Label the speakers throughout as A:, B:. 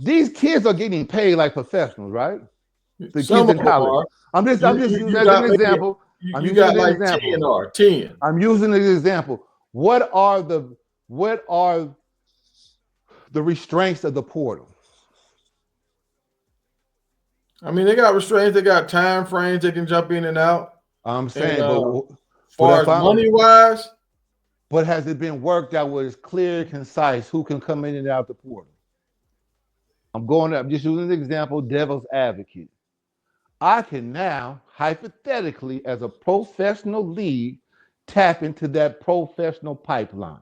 A: These kids are getting paid like professionals, right? The
B: Some
A: kids
B: of
A: in
B: them
A: college.
B: are.
A: I'm just using
B: You
A: as an
B: got maybe
A: example. I'm
B: you
A: using it
B: got
A: as an
B: like
A: example.
B: 10 or 10.
A: I'm using it as an example. What are the restraints of the portal?
B: I mean, they got restraints, they got time frames they can jump in and out.
A: I'm
B: And
A: saying, but
B: far
A: if
B: as
A: I
B: money wise,
A: but has it been worked out where it's clear and concise who can come in and out the portal? I'm just using an example, devil's advocate. I can now, hypothetically, as a professional league, tap into that professional pipeline.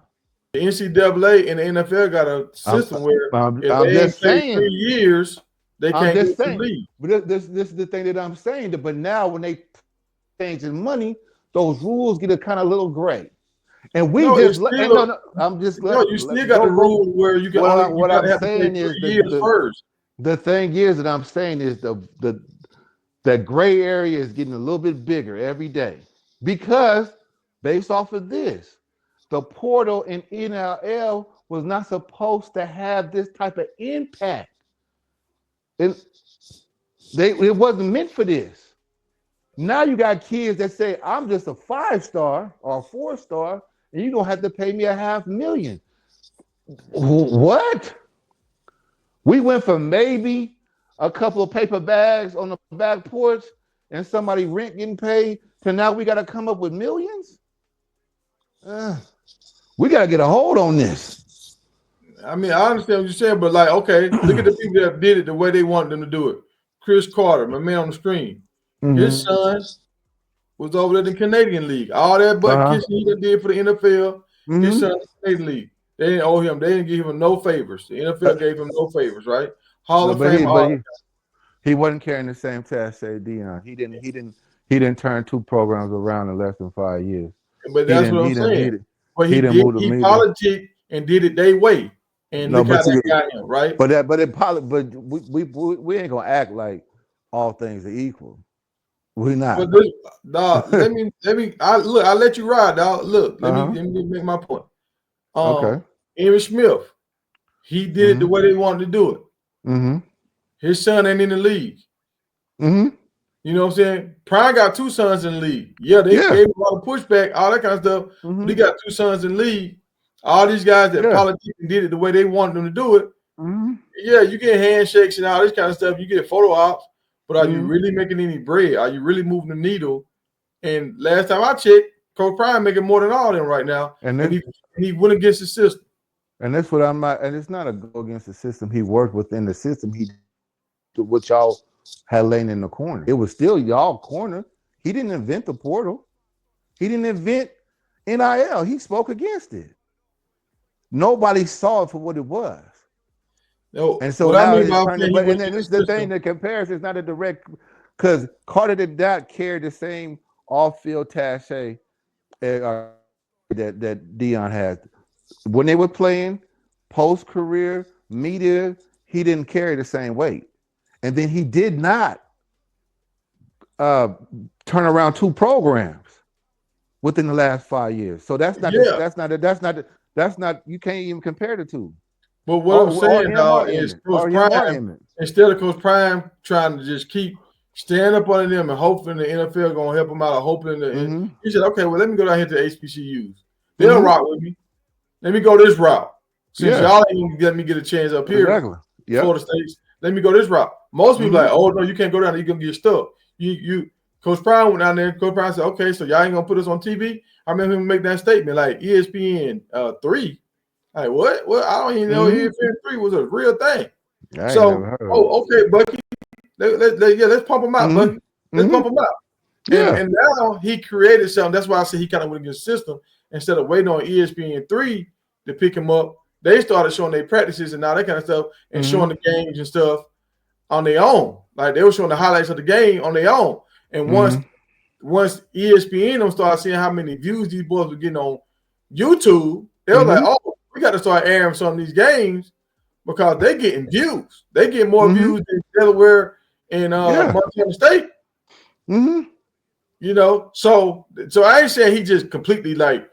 B: the NCAA and the NFL got a
A: I'm,
B: system where if
A: I'm
B: they ain't
A: just
B: played
A: saying.
B: 3 years, they
A: I'm
B: can't
A: just
B: get to the
A: saying.
B: league.
A: But this is the thing that I'm saying. But now when they changing money, those rules get a kind of little gray. And we
B: No,
A: just
B: it's
A: and
B: still
A: no. I'm just
B: no. You still got the
A: go.
B: rule where you can only you
A: What
B: got to
A: I'm
B: have to play
A: saying is
B: 3 years first.
A: the thing is that I'm saying is the that gray area is getting a little bit bigger every day because based off of this, the portal in NLL was not supposed to have this type of impact. It, it wasn't meant for this. Now you got kids that say, I'm just a 5-star or a 4-star, and you're gonna have to pay me $500,000. What? We went from maybe a couple of paper bags on the back porch and somebody rent getting paid to now we gotta come up with millions? We gotta get a hold on this.
B: I mean, I understand what you're saying, but like, okay, look at the people that did it the way they wanted them to do it. Chris Carter, my man on the screen, his
A: Mm-hmm.
B: son was over there in the Canadian League. All that butt
A: Uh-huh.
B: kissing he did for the NFL, his
A: Mm-hmm.
B: son in the Canadian League. They didn't owe him. They didn't give him no favors. The NFL gave him no favors, right? Hall
A: No,
B: of Fame, all.
A: he wasn't carrying the same task as Dion. He didn't turn two programs around in less than 5 years.
B: But that's what I'm saying. But
A: He
B: he
A: didn't
B: did.
A: move the
B: He
A: meter.
B: politicked and did it their way, and
A: No,
B: look how
A: but
B: that got him, right?
A: we ain't gonna act like all things are equal. We
B: But
A: not.
B: this, dog, I look. I let you ride, dog. Look,
A: Uh-huh.
B: let me make my point.
A: Okay.
B: Aaron Smith, he did it the
A: Mm-hmm.
B: way they wanted to do it.
A: Mm-hmm.
B: His son ain't in the league.
A: Mm-hmm.
B: You know what I'm saying? Prime got two sons in the league. Yeah, they
A: Yeah.
B: gave him a lot of pushback, all that kind of stuff. But he
A: Mm-hmm.
B: got two sons in the league. All these guys that
A: Yeah.
B: politics and did it the way they wanted them to do it.
A: Mm-hmm.
B: Yeah, you get handshakes and all this kind of stuff. You get photo ops, but are you
A: Mm-hmm.
B: really making any bread? Are you really moving the needle? And last time I checked, Coach Prime making more than all of them right now,
A: And
B: and
A: this
B: he went against the system.
A: and that's what I'm not. And it's not a go against the system. He worked within the system. He did what y'all had laying in the corner. It was still y'all corner. He didn't invent the portal. He didn't invent NIL. He spoke against it. Nobody saw it for what it was.
B: No,
A: And so
B: what I
A: now
B: mean
A: it's
B: by
A: trying to,
B: saying he
A: but and
B: went
A: then this
B: against
A: is
B: the
A: the thing
B: system,
A: that compares is not a direct because Carter did not carry the same off-field cachet that Dion had. When they were playing post-career media, he didn't carry the same weight. And then he did not uh, turn around two programs within the last 5 years. So
B: yeah.
A: that's not you can't even compare the two.
B: But what I'm
A: Or
B: saying,
A: him or
B: dog, is
A: Emmett.
B: Coach
A: Or him or
B: Prime,
A: Emmett.
B: instead of Coach Prime trying to just keep standing up under them and hoping the NFL gonna help him out, or hoping
A: Mm-hmm.
B: he said, okay, well, let me go down here to HBCUs. They'll
A: Mm-hmm.
B: rock with me. Let me go this route. Since
A: Yeah,
B: y'all ain't gonna let me get a chance up here,
A: exactly. Yep.
B: Florida States, let me go this route. Most people
A: Mm-hmm.
B: like, oh no, you can't go down there, you're gonna get stuck. You Coach Prime went down there, Coach Prime said, okay, so y'all ain't gonna put us on TV. I remember him make that statement like ESPN 3. Like what? What? I don't even know
A: Mm-hmm.
B: ESPN 3 was a real thing.
A: I ain't never
B: So,
A: heard of it.
B: oh, okay, Bucky. Let's pump him out, Bucky.
A: Mm-hmm.
B: Let's
A: Mm-hmm.
B: pump him out.
A: Yeah.
B: And now he created something. That's why I said he kind of went against the system. Instead of waiting on ESPN 3 to pick him up, they started showing their practices and all that kind of stuff and
A: Mm-hmm.
B: showing the games and stuff on their own. Like they were showing the highlights of the game on their own. And
A: Mm-hmm.
B: once ESPN them started seeing how many views these boys were getting on YouTube, they were like,
A: Mm-hmm.
B: oh, we got to start airing some of these games because they're getting views. They get more
A: Mm-hmm.
B: views than Delaware and
A: Yeah.
B: Montana State.
A: Mm-hmm.
B: You know, so I ain't saying he just completely like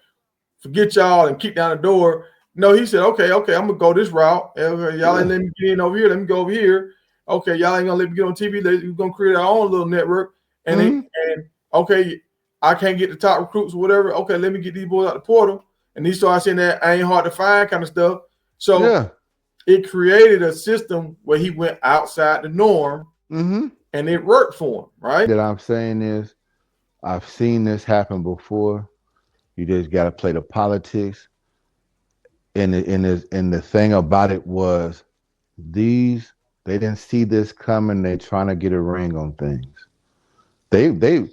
B: forget y'all and kick down the door No, he said, okay, I'm gonna go this route. Okay, y'all ain't
A: Yeah.
B: letting me get in over here. Let me go over here. Okay, y'all ain't gonna let me get on TV. We're gonna create our own little network. And
A: Mm-hmm.
B: and okay, I can't get the top recruits or whatever. Okay, let me get these boys out the portal. And he started saying that I ain't hard to find kind of stuff. So
A: Yeah.
B: it created a system where he went outside the norm
A: Mm-hmm.
B: and it worked for him, right?
A: That I'm saying is, I've seen this happen before. You just got to play the politics, and the thing about it was these they didn't see this coming. They trying to get a ring on things. They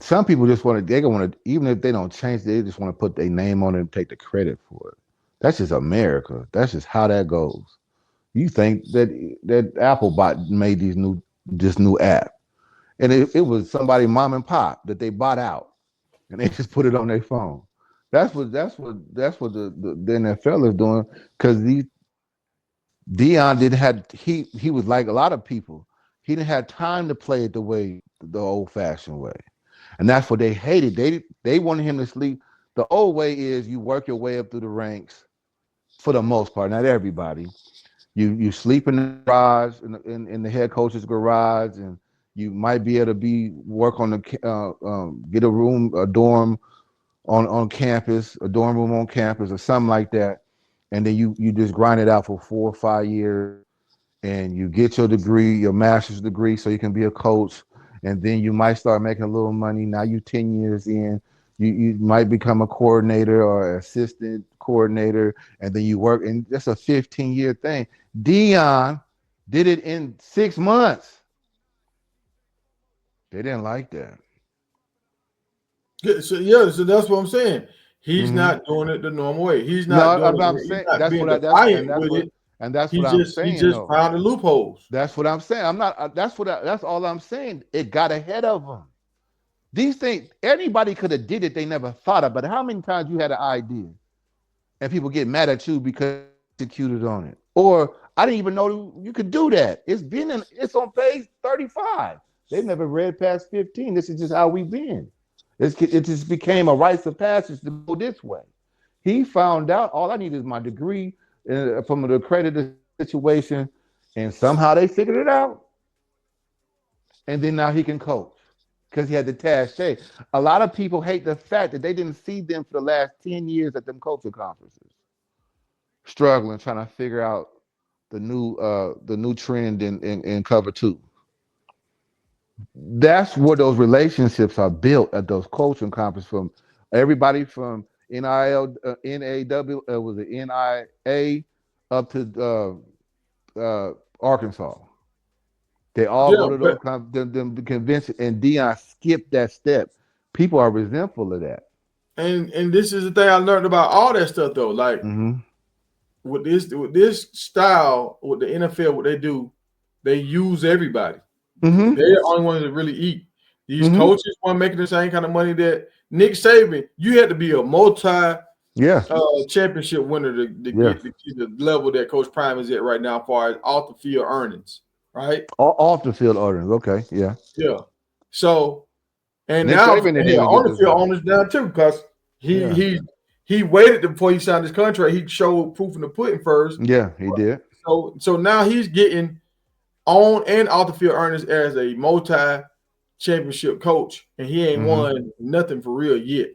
A: some people just want to they want to even if they don't change, they just want to put their name on it and take the credit for it. That's just America. That's just how that goes. You think that Applebot made this new app, and it was somebody mom and pop that they bought out, and they just put it on their phone. That's what the NFL is doing because these Dion didn't have he was like a lot of people. He didn't have time to play it the way the old fashioned way, and that's what they hated. They wanted him to sleep. The old way is you work your way up through the ranks for the most part, not everybody. You sleep in the garage in the head coach's garage, and you might be able to be work on the get a room a dorm on campus, a dorm room on campus, or something like that, and then you just grind it out for 4 or 5 years, and you get your degree, your master's degree, so you can be a coach, and then you might start making a little money. Now you 10 years in, you might become a coordinator or assistant coordinator, and then you work, and that's a 15-year thing. Dion did it in 6 months. They didn't like that.
B: Yeah, so yeah, so that's what I'm saying. He's
A: Mm-hmm.
B: not doing it the normal way. He's not
A: No,
B: doing
A: I'm
B: it. He's
A: saying
B: not
A: that's
B: being
A: what I that's and
B: defiant
A: that's
B: with
A: what
B: it.
A: and that's
B: He
A: what I'm
B: just he
A: saying
B: just
A: though.
B: found the loopholes.
A: That's what I'm saying. I'm not. That's all I'm saying. It got ahead of them. These things, anybody could have did it. They never thought of. But how many times you had an idea and people get mad at you because you executed on it, or I didn't even know you could do that. It's on page 35. They've never read past 15. This is just how we've been. It just became a rites of passage to go this way. He found out all I need is my degree from an accredited situation, and somehow they figured it out. And then now he can coach because he had the task shape. A lot of people hate the fact that they didn't see them for the last 10 years at them coaching conferences, struggling, trying to figure out the new trend in cover two. That's where those relationships are built at those coaching conferences from everybody from NIL, NAW, was it NIA up to Arkansas. They all
B: Yeah,
A: go to
B: but
A: them conventions, and Dion skipped that step. People are resentful of that.
B: and this is the thing I learned about all that stuff though. Like
A: Mm-hmm.
B: with this style, with the NFL, what they do, they use everybody.
A: Mm-hmm.
B: They're the only ones that really eat. These
A: Mm-hmm.
B: coaches weren't making the same kind of money that Nick Saban. You had to be a multi
A: Yes.
B: championship winner to
A: Yes.
B: get to the level that Coach Prime is at right now, as far as off the field earnings, right?
A: Off the field orders. Okay. Yeah.
B: Yeah. So and
A: Nick
B: now
A: Saban didn't
B: here
A: even get
B: on the
A: this
B: field
A: far.
B: owners down too, because he
A: Yeah.
B: he he waited before he signed his contract. He showed proof in the pudding first.
A: Yeah, he did.
B: So now he's getting on and off the field earnings as a multi championship coach, and he ain't
A: Mm-hmm.
B: won nothing for real yet.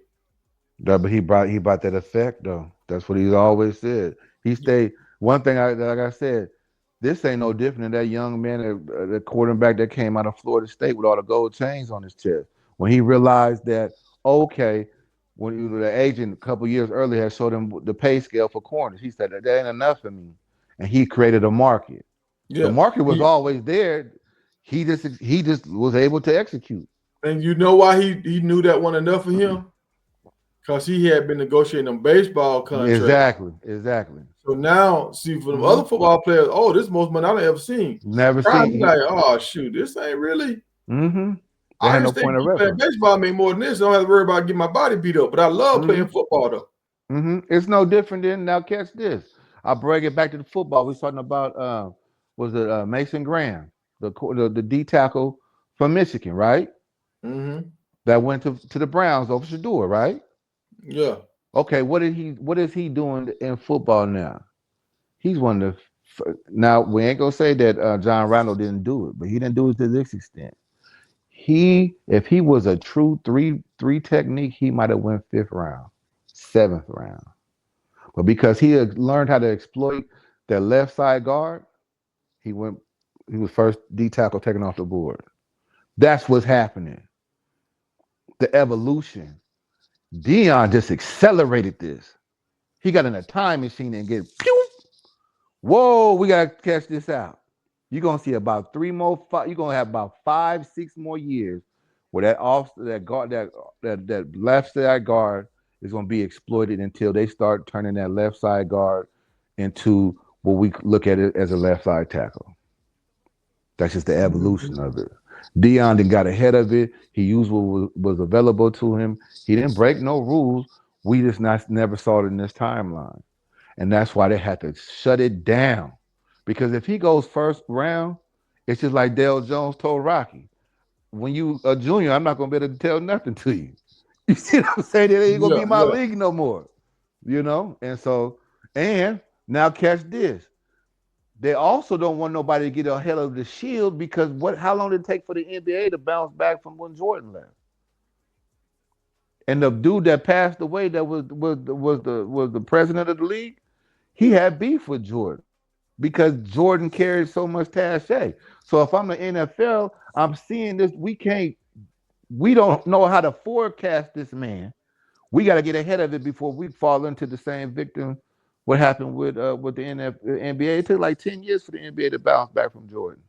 A: But he brought that effect though. That's what he's always said. He stayed. One thing like I said, this ain't no different than that young man, the quarterback that came out of Florida State with all the gold chains on his chest. When he realized that, okay, when the agent a couple years earlier had showed him the pay scale for corners, he said that ain't enough for me, and he created a market. The
B: Yeah,
A: market was
B: he,
A: always there. He just was able to execute.
B: and you know why he knew that wasn't enough for him? Because he had been negotiating a baseball contract.
A: Exactly. Exactly.
B: So now, see, for the
A: Hmm.
B: other football players, oh, this is the most money I've ever seen.
A: Never
B: Prime,
A: seen
B: be
A: he.
B: like, oh shoot, this ain't really.
A: Mm-hmm. They
B: I
A: had no
B: understand
A: point of
B: you playing
A: reference.
B: baseball make more than this. I don't have to worry about getting my body beat up. But I love
A: Mm-hmm.
B: playing football though.
A: Mm-hmm. It's no different than now. Catch this. I'll bring it back to the football. We was talking about was it Mason Graham, the D tackle from Michigan, right?
B: Hmm.
A: That went to the Browns over Shador, right?
B: Yeah.
A: Okay, what is he doing in football now? He's one of the now we ain't gonna say that John Randall didn't do it, but he didn't do it to this extent. If he was a true three technique, he might have went fifth round, seventh round. But because he had learned how to exploit that left side guard, he went. He was first D tackle taken off the board. That's what's happening. The evolution. Dion just accelerated this. He got in a time machine and get pew. Whoa, we gotta catch this out. You're gonna see about three more. You're gonna have about 5, 6 more years where that off that guard that left side guard is gonna be exploited until they start turning that left side guard into what we look at it as a left side tackle. That's just the evolution of it. Dion then got ahead of it. He used what was available to him. He didn't break no rules. We just never saw it in this timeline. And that's why they had to shut it down. Because if he goes first round, it's just like Dale Jones told Rocky. When you a junior, I'm not gonna be able to tell nothing to you. You see what I'm saying? It ain't gonna
B: Yeah,
A: be my
B: yeah.
A: league no more. And so, and now catch this. They also don't want nobody to get ahead of the shield because how long did it take for the NBA to bounce back from when Jordan left? And the dude that passed away that was the president of the league, he had beef with Jordan because Jordan carried so much cachet. So if I'm the NFL, I'm seeing this. We don't know how to forecast this man. We got to get ahead of it before we fall into the same victim. What happened with the NBA? It took like 10 years for the NBA to bounce back from Jordan.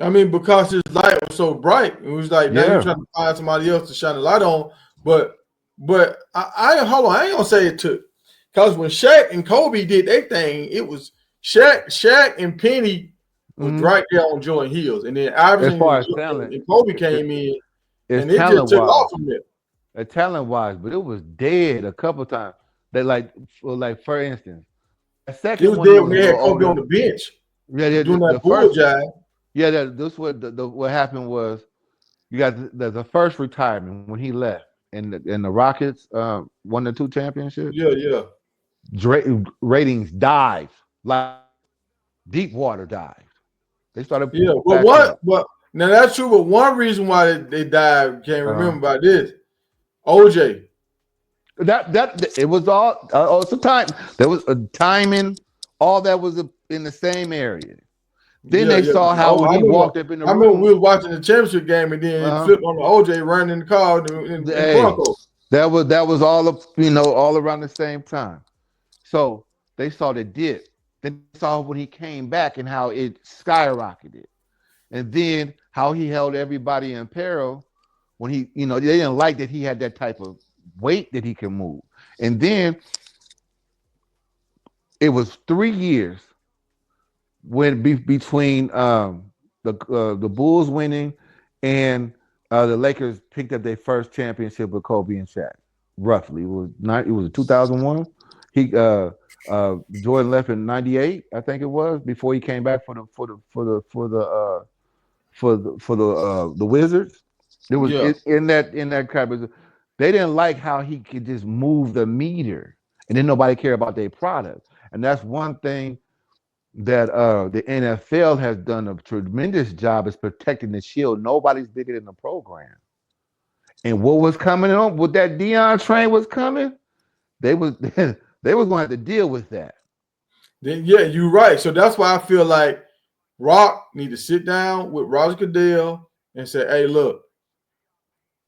B: I mean, because his light was so bright, it was like now you're
A: Yeah.
B: trying to find somebody else to shine the light on. But I hold on, I ain't gonna say it took because when Shaq and Kobe did their thing, it was Shaq and Penny was
A: Hmm.
B: right there on Jordan Hills, and then
A: As
B: Iverson
A: far
B: and,
A: as talent,
B: and Kobe
A: it,
B: came in,
A: it's
B: and it just
A: talent
B: took
A: wise.
B: off from there.
A: Talent wise, but it was dead a couple times. They for instance, that
B: It
A: second
B: was
A: one he
B: there
A: was
B: when
A: a
B: they
A: little
B: had Kobe on
A: older.
B: the bench
A: Yeah, yeah.
B: doing
A: The
B: that bull
A: first,
B: jive.
A: yeah. This what happened was you got the first retirement when he left, and the Rockets won the two championships.
B: Yeah, yeah,
A: Ratings dived like deep water dived. They started
B: yeah.
A: pulling
B: But
A: back
B: what?
A: up.
B: But now that's true. But one reason why they died, can't
A: Uh,
B: remember about this. OJ.
A: that it was all it's a time. There was a timing. All that was in the same area. Then
B: Yeah,
A: they
B: yeah.
A: saw how
B: Oh,
A: when he walked up in the
B: I remember
A: room.
B: we was watching the championship game and then
A: Uh,
B: flipped on the OJ running in the car in the
A: hey,
B: Bronco.
A: that was all of all around the same time. So they saw the dip. Then they saw when he came back and how it skyrocketed, and then how he held everybody in peril when they didn't like that he had that type of weight that he can move. And then it was 3 years between the Bulls winning and the Lakers picked up their first championship with Kobe and Shaq. Roughly, it was 2001. He Jordan left in '98, I think it was, before he came back for the Wizards. There was
B: Yeah.
A: in that crap. They didn't like how he could just move the meter, and then nobody cared about their product. And that's one thing that the NFL has done a tremendous job is protecting the shield. Nobody's bigger than the program. And what was coming on with that Dion train was coming, they was they was going to have to deal with that.
B: Then yeah, you're right. So that's why I feel like Rock need to sit down with Roger Goodell and say, "Hey, look,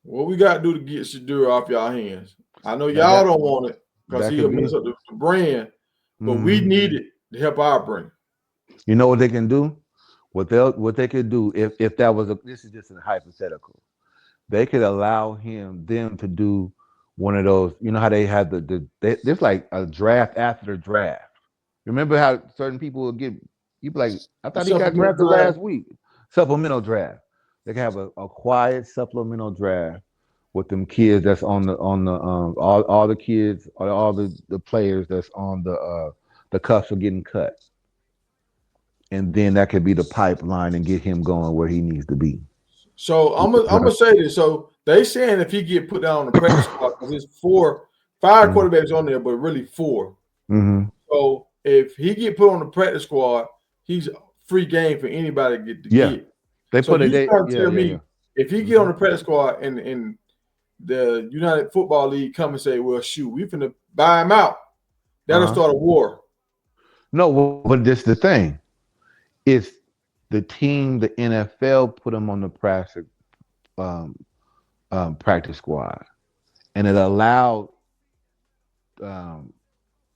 B: what we got to do to get Shadur off y'all hands? I know
A: That
B: y'all
A: that
B: don't want it because
A: that
B: he'll
A: could
B: mess
A: be.
B: up the brand, but we
A: Hmm.
B: need it to help our brand."
A: You know what they can do? What they could do if that was this is just a hypothetical. They could allow them to do one of those. You know how they had there's like a draft after the draft. Remember how certain people will get you be like, I thought he got
B: Supplemental
A: drafted
B: draft.
A: last week. Supplemental draft. They can have a quiet supplemental draft with them kids that's on the all the kids or all the players that's on the cusp of getting cut. And then that could be the pipeline and get him going where he needs to be.
B: So I'm gonna say this. So they saying if he get put down on the practice squad because it's 5
A: Mm-hmm.
B: quarterbacks on there, but really 4.
A: Mm-hmm.
B: So if he get put on the practice squad, he's free game for anybody to
A: Yeah,
B: get.
A: they
B: So
A: put it.
B: you
A: They
B: trying to
A: yeah
B: tell
A: yeah yeah.
B: me if he get
A: Mm-hmm.
B: on the practice squad and the United Football League come and say, well, shoot, we finna buy him out, that'll
A: Uh-huh.
B: start a war.
A: No, but this the thing. It's the team, the NFL put him on the um, practice squad, and it allowed um,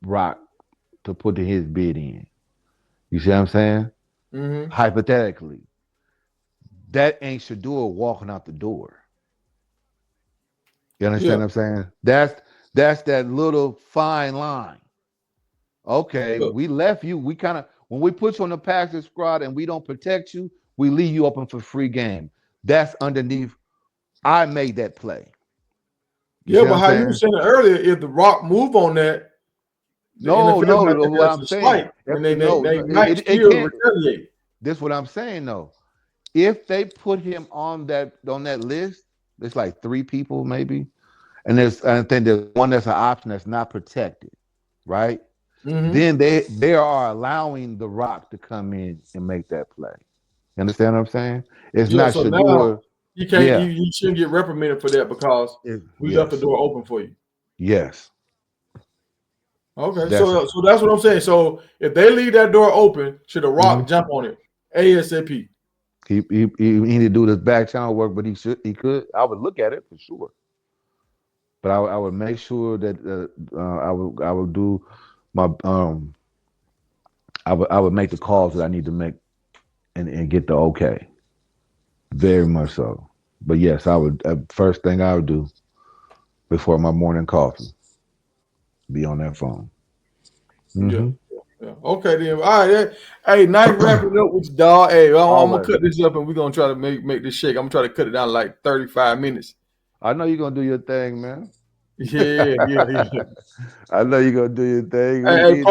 A: Rock to put his bid in. You see what I'm saying?
B: Mm-hmm.
A: Hypothetically, that ain't Shador walking out the door. You
B: Yeah.
A: understand what I'm saying? That's that little fine line. Okay,
B: Look,
A: we left you. We kind of when we put you on the practice squad and we don't protect you, we leave you open for free game. That's underneath. I made that play. You
B: yeah,
A: see what
B: but
A: I'm
B: how you were
A: saying?
B: saying earlier, if the Rock move on that, the
A: No,
B: NFL
A: no.
B: might think
A: What
B: that's
A: I'm
B: a
A: saying,
B: slight,
A: if
B: and they they,
A: no,
B: they
A: no,
B: might
A: it
B: still
A: can't.
B: retaliate.
A: This is what I'm saying though. If they put him on that list, there's like 3 people maybe, and I think there's one that's an option that's not protected, right?
B: Mm-hmm.
A: Then they are allowing the Rock to come in and make that play. You understand what I'm saying? It's
B: Yeah,
A: not
B: so now
A: Shador.
B: you can't
A: Yeah.
B: you shouldn't get reprimanded for that because we left the
A: Yes.
B: door open for you.
A: Yes.
B: Okay,
A: That's it.
B: so that's what I'm saying. So if they leave that door open, should the
A: Mm-hmm.
B: Rock jump on it ASAP?
A: He need to do this back channel work, but he could. I would look at it for sure, but I would make sure that I would do my I would make the calls that I need to make and get the okay. Very much so. But yes, I would. First thing I would do before my morning coffee, be on that phone.
B: Yeah.
A: Mm-hmm.
B: Yeah. Okay then. All right. Hey, nice wrapping up with you, dog. Hey, I'm gonna
A: Always.
B: cut this up and we're gonna try to make this shake. I'm gonna try to cut it down to like 35 minutes.
A: I know you're gonna do your thing, man.
B: Yeah, yeah, yeah.
A: I know you're gonna do your thing.
B: Hey,
A: We
B: hey,
A: need